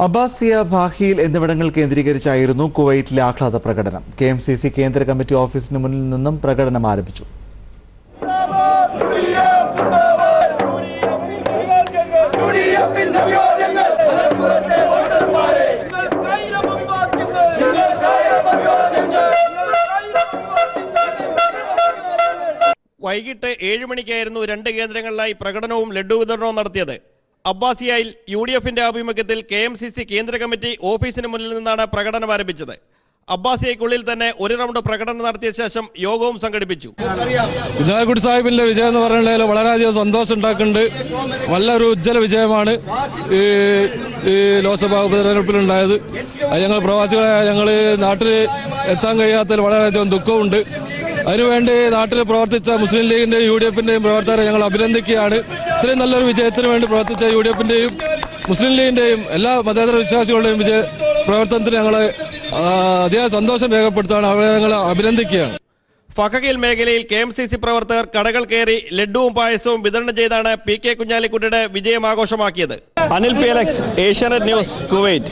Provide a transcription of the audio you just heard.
അബ്ബാസിയ, ബാഹിയിൽ എന്നിവിടങ്ങൾ കേന്ദ്രീകരിച്ചായിരുന്നു കുവൈറ്റിലെ ആഹ്ലാദ പ്രകടനം. KMCC കേന്ദ്ര കമ്മിറ്റി ഓഫീസിന് മുന്നിൽ നിന്നും പ്രകടനം ആരംഭിച്ചു. വൈകിട്ട് 7 മണിക്കായിരുന്നു 2 കേന്ദ്രങ്ങളിലായി പ്രകടനവും ലഡ്ഡു വിതരണവും നടത്തിയത്. അബ്ബാസിയയിൽ UDFന്റെ ആഭിമുഖ്യത്തിൽ KMCC കേന്ദ്ര കമ്മിറ്റി ഓഫീസിന് മുന്നിൽ നിന്നാണ് പ്രകടനം ആരംഭിച്ചത്. അബ്ബാസിയയ്ക്കുള്ളിൽ തന്നെ ഒരു റൗണ്ട് പ്രകടനം നടത്തിയ ശേഷം യോഗവും സംഘടിപ്പിച്ചു. വിനായകുടി സാഹിബിന്റെ വിജയം എന്ന് പറയുന്നതിൽ വളരെയധികം സന്തോഷം ഉണ്ടാക്കുന്നുണ്ട്. നല്ലൊരു ഉജ്ജ്വല വിജയമാണ് ഈ ലോക്സഭാ ഉപതെരഞ്ഞെടുപ്പിലുണ്ടായത്. ഞങ്ങൾ പ്രവാസികളായ ഞങ്ങൾ നാട്ടിൽ എത്താൻ കഴിയാത്തതിൽ വളരെയധികം ദുഃഖമുണ്ട്. അതിനുവേണ്ടി നാട്ടിൽ പ്രവർത്തിച്ച മുസ്ലിം ലീഗിന്റെയും UDFന്റെയും പ്രവർത്തകരെ ഞങ്ങൾ അഭിനന്ദിക്കുകയാണ്. ഇത്രയും നല്ലൊരു വിജയത്തിന് വേണ്ടി പ്രവർത്തിച്ച UDFന്റെയും മുസ്ലിം ലീഗിന്റെയും എല്ലാ മതേതര വിശ്വാസികളുടെയും പ്രവർത്തനത്തിന് ഞങ്ങൾ അതിയായ സന്തോഷം രേഖപ്പെടുത്തുകയാണ്. അവരെ ഞങ്ങൾ അഭിനന്ദിക്കുകയാണ്. ഫഖയിൽ മേഖലയിൽ KMCC പ്രവർത്തകർ കടകൾ കയറി ലഡ്ഡുവും പായസവും വിതരണം ചെയ്താണ് PK കുഞ്ഞാലിക്കുട്ടിയുടെ വിജയം ആഘോഷമാക്കിയത്. Anil PLX, Asianet news, Kuwait.